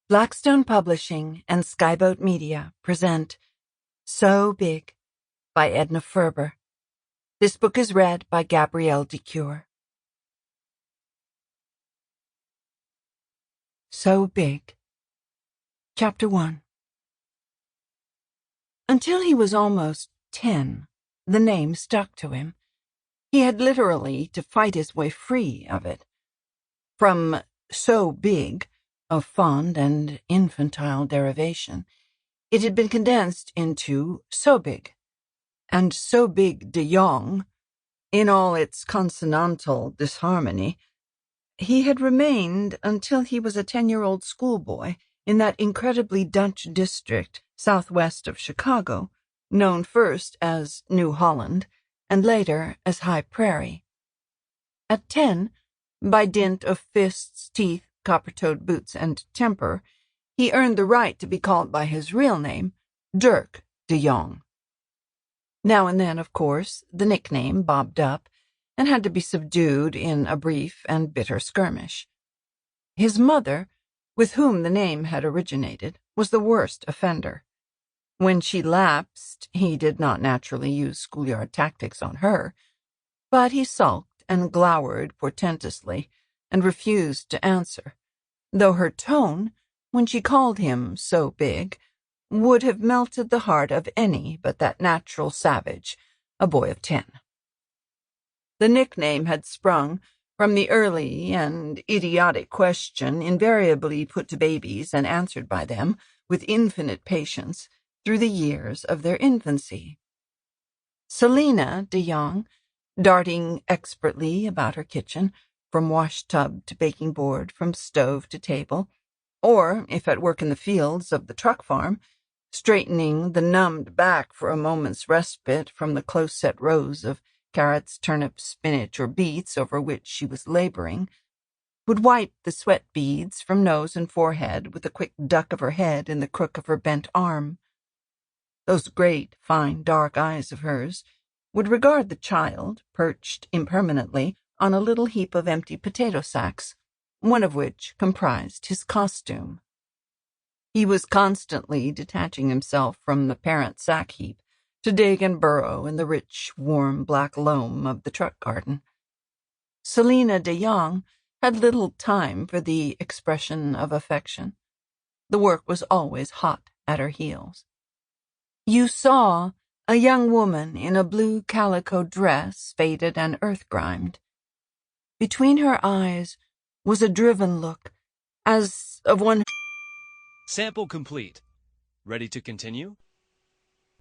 Blackstone Publishing and Skyboat Media present So Big by Edna Ferber. This book is read by Gabrielle de Cuir. So Big. Chapter 1. Until he was almost 10, the name stuck to him. He had literally to fight his way free of it. From so big, of fond and infantile derivation, it had been condensed into so big, and so big DeJong, in all its consonantal disharmony. He had remained until he was a 10-year-old schoolboy in that incredibly Dutch district southwest of Chicago, known first as New Holland and later as High Prairie. At 10, by dint of fists, teeth, copper-toed boots, and temper, he earned the right to be called by his real name, Dirk DeJong. Now and then, of course, the nickname bobbed up and had to be subdued in a brief and bitter skirmish. His mother, with whom the name had originated, was the worst offender. When she lapsed, he did not naturally use schoolyard tactics on her, but he sulked and glowered portentously and refused to answer, though her tone, when she called him so big, would have melted the heart of any but that natural savage, a boy of 10. The nickname had sprung from the early and idiotic question invariably put to babies and answered by them with infinite patience through the years of their infancy. Selina DeJong, darting expertly about her kitchen, from wash-tub to baking board, from stove to table, or, if at work in the fields of the truck farm, straightening the numbed back for a moment's respite from the close-set rows of carrots, turnips, spinach, or beets over which she was laboring, would wipe the sweat beads from nose and forehead with a quick duck of her head in the crook of her bent arm. Those great, fine, dark eyes of hers would regard the child, perched impermanently on a little heap of empty potato sacks, one of which comprised his costume. He was constantly detaching himself from the parent sack heap to dig and burrow in the rich, warm, black loam of the truck garden. Selina DeJong had little time for the expression of affection. The work was always hot at her heels. You saw a young woman in a blue calico dress, faded and earth-grimed. Between her eyes was a driven look, as of one... Sample complete. Ready to continue?